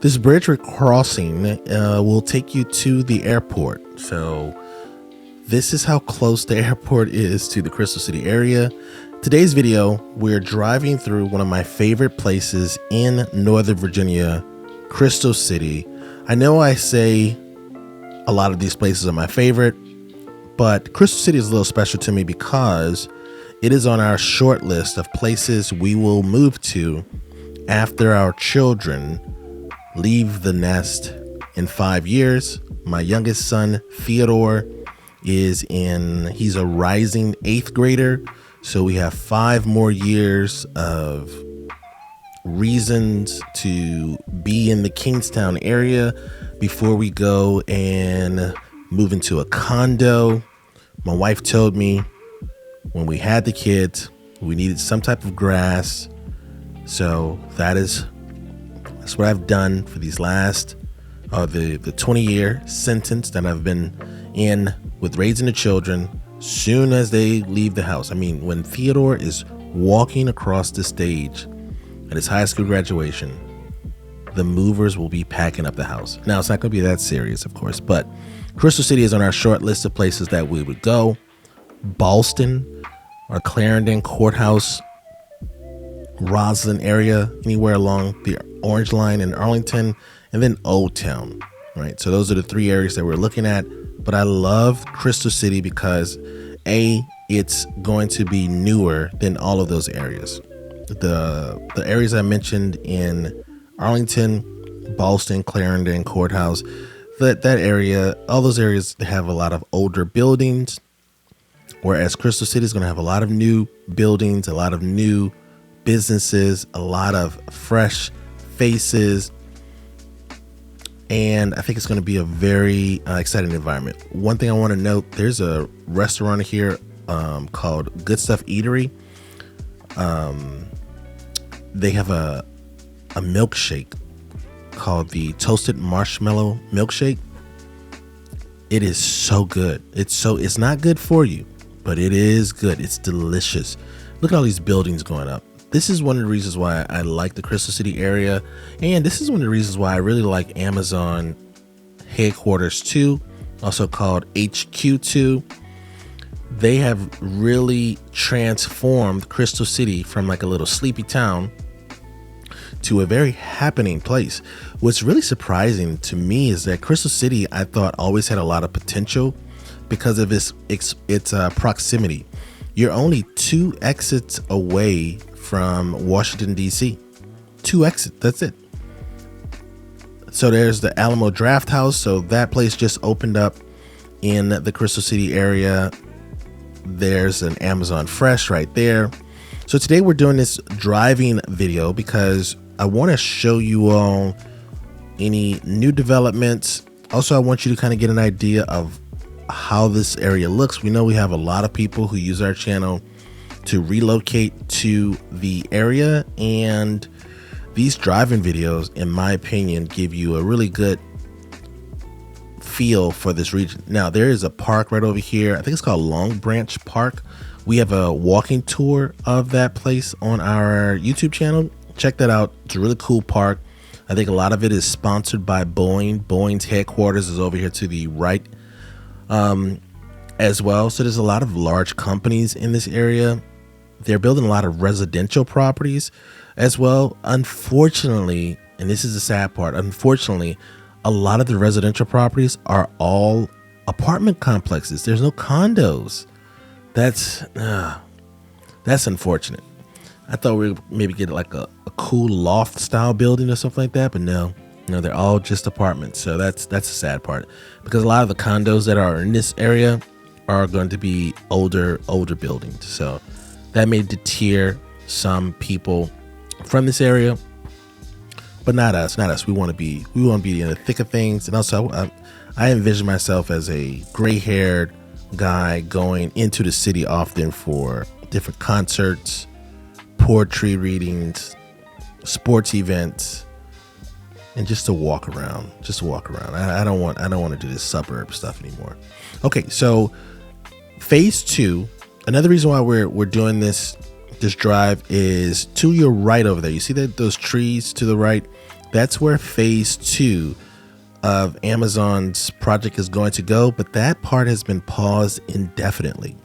This bridge we're crossing will take you to the airport. So this is how close the airport is to the Crystal City area. Today's video, we're driving through one of my favorite places in Northern Virginia, Crystal City. I know I say a lot of these places are my favorite, but Crystal City is a little special to me because it is on our short list of places we will move to after our children leave the nest in 5 years. My youngest son, Theodore, he's a rising 8th grader. So we have 5 more years of reasons to be in the Kingstown area before we go and move into a condo. My wife told me when we had the kids, we needed some type of grass. So that's what I've done for these last, the 20-year sentence that I've been in with raising the children. Soon as they leave the house, I mean, when Theodore is walking across the stage at his high school graduation, the movers will be packing up the house. Now, it's not going to be that serious, of course, but Crystal City is on our short list of places that we would go. Ballston or Clarendon Courthouse, Roslyn area, anywhere along the Orange Line in Arlington, and then Old Town, right? So those are the 3 areas that we're looking at. But I love Crystal City because it's going to be newer than all of those areas. The areas I mentioned in Arlington, Ballston, Clarendon, Courthouse, that area, all those areas have a lot of older buildings, whereas Crystal City is going to have a lot of new buildings, a lot of new businesses, a lot of fresh faces. And I think it's going to be a very exciting environment. One thing I want to note, there's a restaurant here called Good Stuff Eatery. They have a milkshake called the Toasted Marshmallow Milkshake. It is so good. It's not good for you, but it is good. It's delicious. Look at all these buildings going up. This is one of the reasons why I like the Crystal City area. And this is one of the reasons why I really like Amazon headquarters 2, also called HQ2. They have really transformed Crystal City from like a little sleepy town to a very happening place. What's really surprising to me is that Crystal City, I thought, always had a lot of potential because of its proximity. You're only 2 exits away from Washington, D.C. 2 exits, that's it. So there's the Alamo Draft House. So that place just opened up in the Crystal City area. There's an Amazon Fresh right there. So today we're doing this driving video because I want to show you all any new developments. Also, I want you to kind of get an idea of how this area looks. We know we have a lot of people who use our channel to relocate to the area, and these driving videos, in my opinion, give you a really good feel for this region. Now, there is a park right over here. I think it's called Long Branch Park. We have a walking tour of that place on our YouTube channel. Check that out. It's a really cool park. I think a lot of it is sponsored by Boeing. Boeing's headquarters is over here to the right as well. So there's a lot of large companies in this area. They're building a lot of residential properties as well. Unfortunately, and this is the sad part, unfortunately, a lot of the residential properties are all apartment complexes. There's no condos. That's unfortunate. I thought we would maybe get like a cool loft style building or something like that, but no, they're all just apartments. So that's the sad part, because a lot of the condos that are in this area are going to be older buildings. So that may deter some people from this area, but not us. We want to be in the thick of things. And also, I envision myself as a gray-haired guy going into the city often for different concerts, poetry readings, sports events, and just to walk around. I don't want to do this suburb stuff anymore. Okay, so phase 2. Another reason why we're doing this drive is to your right over there. You see that those trees to the right? That's where phase 2 of Amazon's project is going to go, but that part has been paused indefinitely.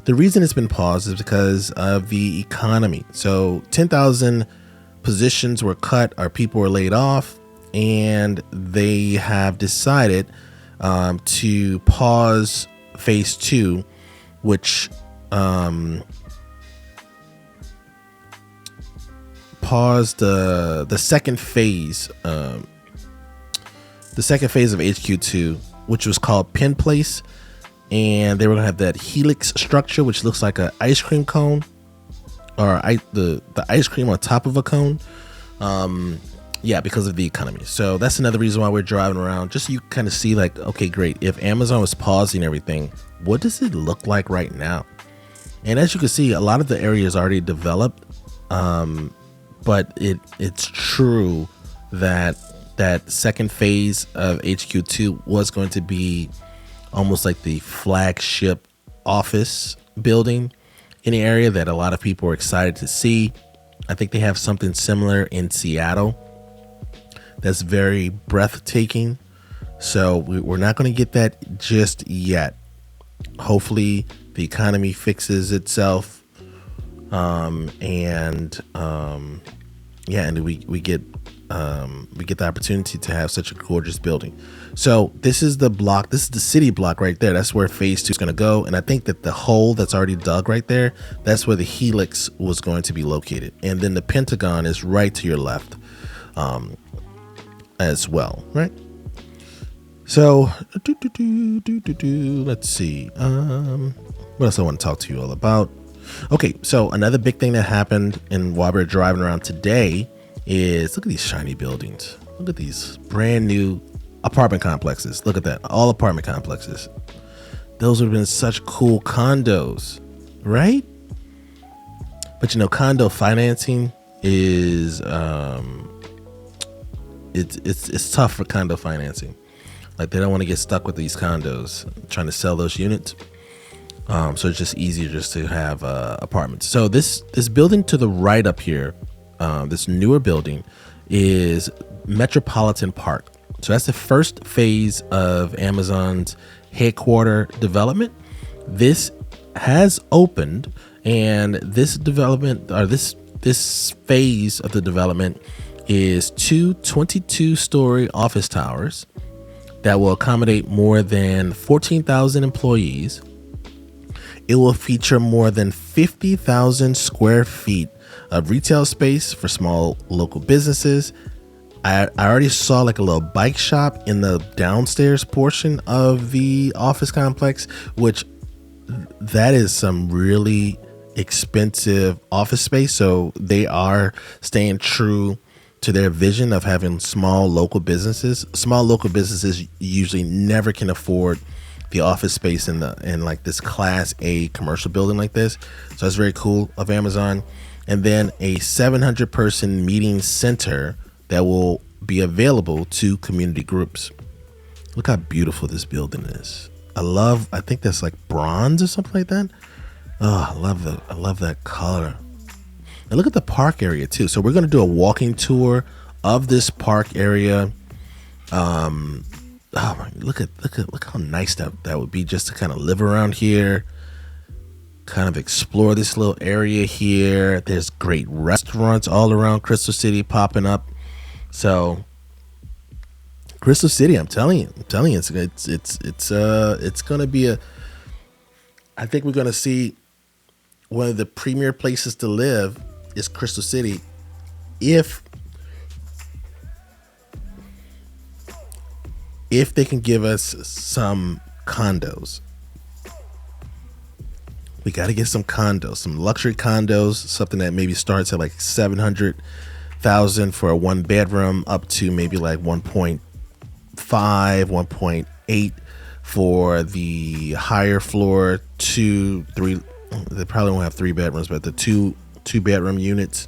The reason it's been paused is because of the economy. So 10,000 positions were cut, or people were laid off, and they have decided to pause phase 2, which paused the second phase. The second phase of HQ2, which was called Penn Place, and they were gonna have that helix structure, which looks like an ice cream cone, or the ice cream on top of a cone. Yeah, because of the economy. So that's another reason why we're driving around, just so you kind of see like, okay, great. If Amazon was pausing everything, what does it look like right now? And as you can see, a lot of the area is already developed, but it's true that second phase of HQ2 was going to be almost like the flagship office building in the area that a lot of people are excited to see. I think they have something similar in Seattle that's very breathtaking. So we're not going to get that just yet. Hopefully the economy fixes itself, and we get the opportunity to have such a gorgeous building. So this is the block. This is the city block right there. That's where phase 2 is going to go. And I think that the hole that's already dug right there, that's where the helix was going to be located. And then the Pentagon is right to your left, as well, right? So let's see. What else I want to talk to you all about? Okay, so another big thing that happened while we're driving around today is, look at these shiny buildings. Look at these brand new apartment complexes. Look at that, all apartment complexes. Those would have been such cool condos, right? But you know, condo financing is it's tough for condo financing. Like, they don't want to get stuck with these condos trying to sell those units. So it's just easier just to have apartments. So this building to the right up here, this newer building, is Metropolitan Park. So that's the first phase of Amazon's headquarter development. This has opened, and this development, or this phase of the development, is two 22-story office towers that will accommodate more than 14,000 employees. It will feature more than 50,000 square feet of retail space for small local businesses. I already saw like a little bike shop in the downstairs portion of the office complex, which that is some really expensive office space. So they are staying true to their vision of having small local businesses. Small local businesses usually never can afford the office space in like this class A commercial building like this. So that's very cool of Amazon. And then a 700 person meeting center that will be available to community groups. Look how beautiful this building is. I think that's like bronze or something like that. Oh, I love that color. And look at the park area too. So we're going to do a walking tour of this park area. Oh my, look how nice that would be, just to kind of live around here, kind of explore this little area here. There's great restaurants all around Crystal City popping up. So Crystal City, I'm telling you, it's going to be I think we're going to see one of the premier places to live is Crystal City, if they can give us some condos. We got to get some condos, some luxury condos, something that maybe starts at like 700,000 for a 1 bedroom, up to maybe like 1.5, 1.8 for the higher floor, 2, 3. They probably won't have 3 bedrooms, but the two bedroom units.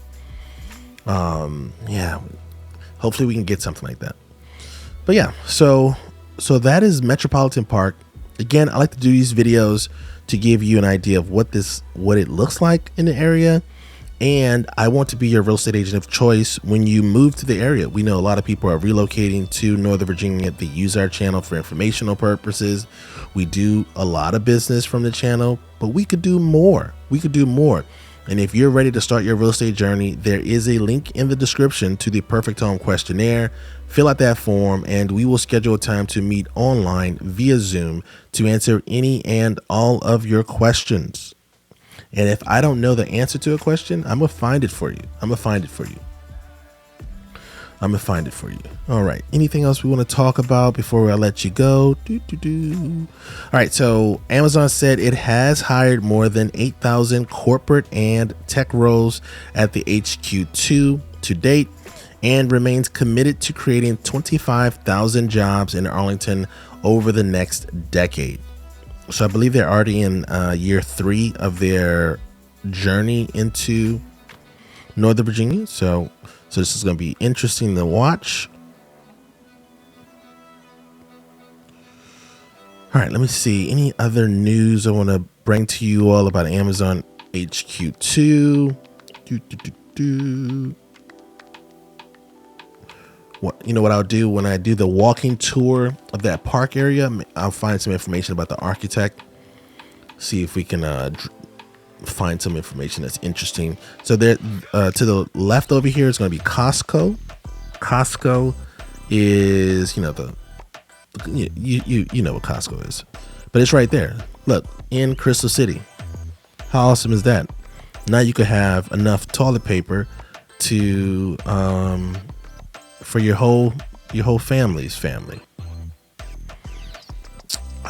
Yeah, hopefully we can get something like that. But yeah, so that is Metropolitan Park. Again, I like to do these videos to give you an idea of what it looks like in the area. And I want to be your real estate agent of choice when you move to the area. We know a lot of people are relocating to Northern Virginia. They use our channel for informational purposes. We do a lot of business from the channel, but we could do more. And if you're ready to start your real estate journey, there is a link in the description to the Perfect Home questionnaire. Fill out that form and we will schedule a time to meet online via Zoom to answer any and all of your questions. And if I don't know the answer to a question, I'm going to find it for you. All right. Anything else we want to talk about before I let you go? All right. So Amazon said it has hired more than 8,000 corporate and tech roles at the HQ2 to date and remains committed to creating 25,000 jobs in Arlington over the next decade. So I believe they're already in year 3 of their journey into Northern Virginia. So this is going to be interesting to watch. All right, let me see. Any other news I want to bring to you all about Amazon HQ2? What I'll do when I do the walking tour of that park area, I'll find some information about the architect, see if we can find some information that's interesting. So there, to the left over here is going to be Costco. Costco is, you know what Costco is, but it's right there. Look, in Crystal City. How awesome is that? Now you could have enough toilet paper to for your whole family's family.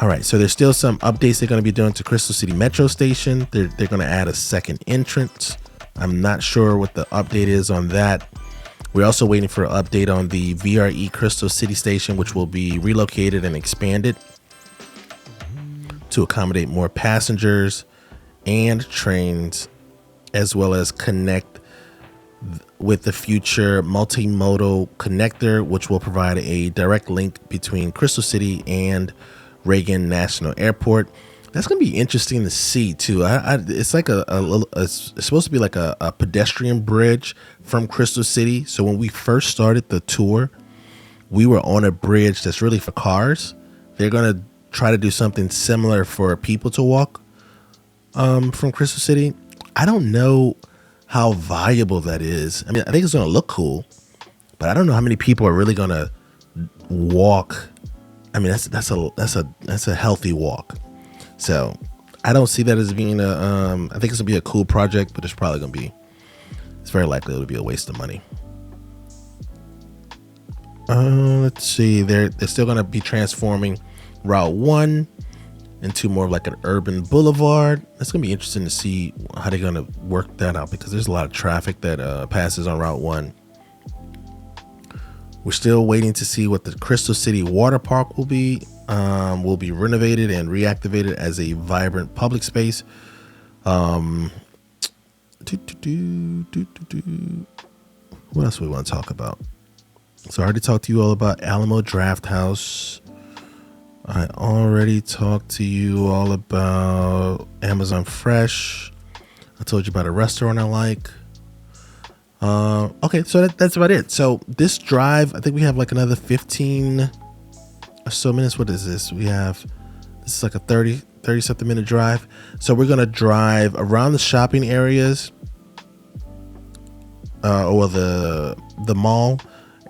All right, so there's still some updates they're going to be doing to Crystal City Metro Station. They're going to add a second entrance. I'm not sure what the update is on that. We're also waiting for an update on the VRE Crystal City Station, which will be relocated and expanded to accommodate more passengers and trains, as well as connect with the future multimodal connector, which will provide a direct link between Crystal City and Reagan National Airport. That's going to be interesting to see too. It's like it's supposed to be like a pedestrian bridge from Crystal City. So when we first started the tour, we were on a bridge that's really for cars. They're going to try to do something similar for people to walk from Crystal City. I don't know how valuable that is. I mean, I think it's going to look cool, but I don't know how many people are really going to walk. I mean, that's a healthy walk. So I don't see that as being I think it's gonna be a cool project, but it's very likely it'll be a waste of money. Let's see, they're still gonna be transforming Route 1 into more of like an urban boulevard. It's gonna be interesting to see how they're gonna work that out, because there's a lot of traffic that passes on Route 1. We're still waiting to see what the Crystal City Water Park will be. Will be renovated and reactivated as a vibrant public space. What else do we want to talk about? So I already talked to you all about Alamo Draft House. I already talked to you all about Amazon Fresh. I told you about a restaurant I like. Okay, so that's about it. So this drive, I think we have like another 15 or so minutes. What is this? This is like a 30 something minute drive. So we're going to drive around the shopping areas, or the mall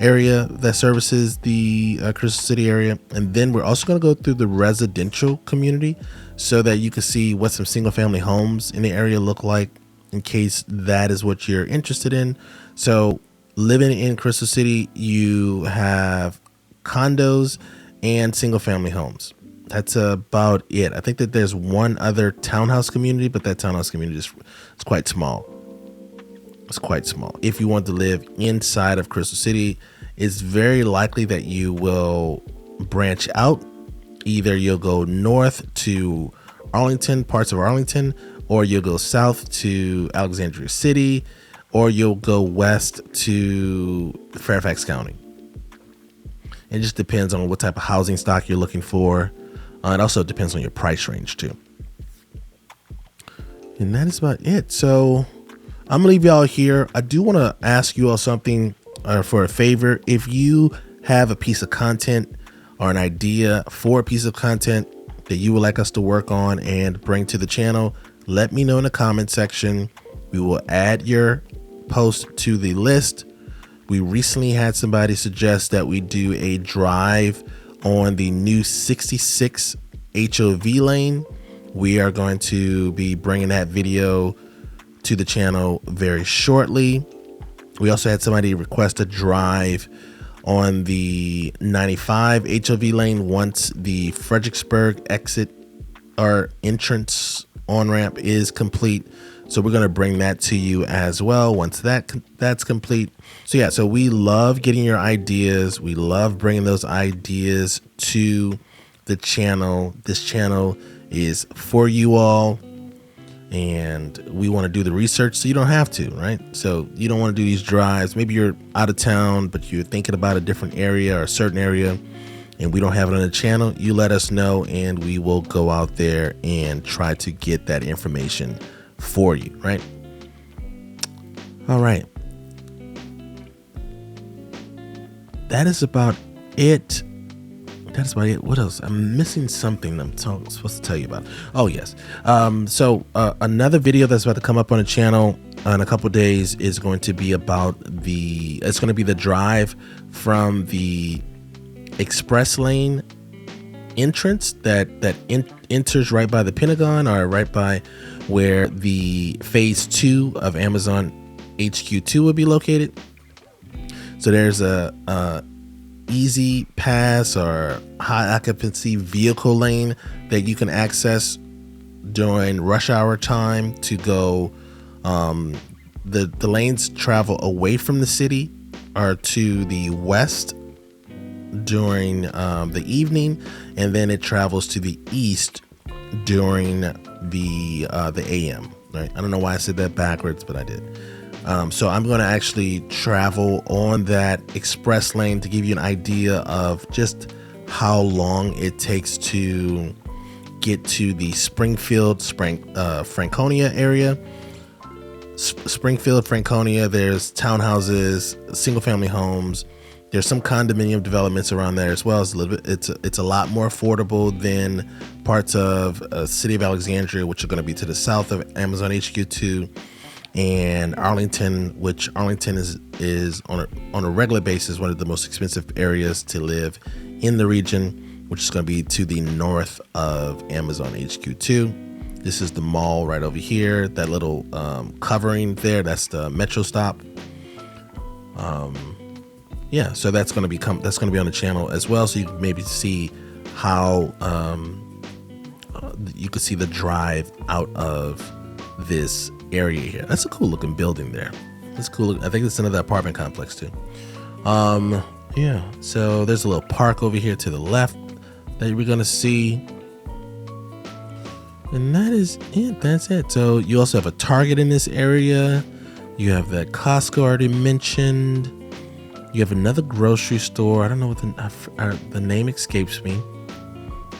area that services the Crystal City area. And then we're also going to go through the residential community so that you can see what some single family homes in the area look like, in case that is what you're interested in. So living in Crystal City, you have condos and single family homes. That's about it. I think that there's one other townhouse community, but that townhouse community is quite small. It's quite small. If you want to live inside of Crystal City, it's very likely that you will branch out. Either you'll go north to Arlington, parts of Arlington, or you'll go south to Alexandria City, or you'll go west to Fairfax County. It just depends on what type of housing stock you're looking for. It also depends on your price range too. And that is about it. So I'm gonna leave y'all here. I do want to ask you all something for a favor. If you have a piece of content or an idea for a piece of content that you would like us to work on and bring to the channel, let me know in the comment section. We will add your post to the list. We recently had somebody suggest that we do a drive on the new 66 HOV lane. We are going to be bringing that video to the channel very shortly. We also had somebody request a drive on the 95 HOV lane once the Fredericksburg exit or entrance on-ramp is complete. So we're going to bring that to you as well once that's complete. So yeah, so we love getting your ideas. We love bringing those ideas to the channel. This channel is for you all, and we want to do the research so you don't have to, right? So you don't want to do these drives. Maybe you're out of town, but you're thinking about a different area or a certain area, and we don't have it on the channel. You let us know, and we will go out there and try to get that information for you, right? All right. That is about it. That's about it. What else? I'm missing something I'm supposed to tell you about. Oh, yes. So another video that's about to come up on the channel in a couple of days is going to be about it's going to be the drive from the express lane entrance that enters right by the Pentagon, or right by where the phase 2 of Amazon HQ2 will be located. So there's a easy pass or high occupancy vehicle lane that you can access during rush hour time to go. The lanes travel away from the city or to the west during the evening, and then it travels to the east during the AM. Right? I don't know why I said that backwards, but I did. So I'm going to actually travel on that express lane to give you an idea of just how long it takes to get to the Franconia area. Springfield, Franconia, there's townhouses, single family homes. There's some condominium developments around there as well. It's a lot more affordable than parts of city of Alexandria, which are going to be to the south of Amazon HQ2, and Arlington, which Arlington is on a regular basis one of the most expensive areas to live in the region, which is going to be to the north of Amazon HQ2. This is the mall right over here. That little covering there, that's the metro stop. Yeah, so that's going to be on the channel as well, so you can maybe see how you could see the drive out of this area here. That's a cool looking building there. That's cool. I think it's another apartment complex too. Yeah, so there's a little park over here to the left that we're gonna see, and that is it. That's it. So you also have a Target in this area. You have that Costco already mentioned. You have another grocery store. I don't know what the name escapes me.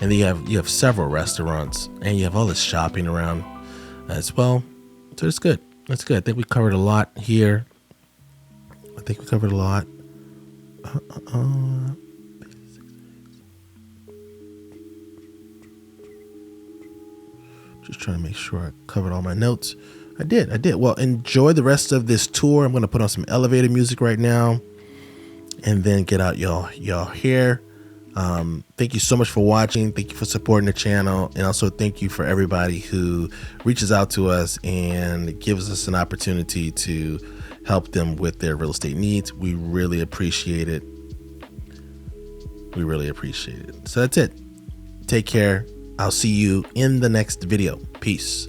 And then you have several restaurants, and you have all this shopping around as well. So it's good. That's good. I think we covered a lot here. Just trying to make sure I covered all my notes. I did. Well, enjoy the rest of this tour. I'm going to put on some elevator music right now, and then get out y'all hair. Thank you so much for watching. Thank you for supporting the channel, and also thank you for everybody who reaches out to us and gives us an opportunity to help them with their real estate needs. We really appreciate it. So that's it. Take care. I'll see you in the next video. Peace.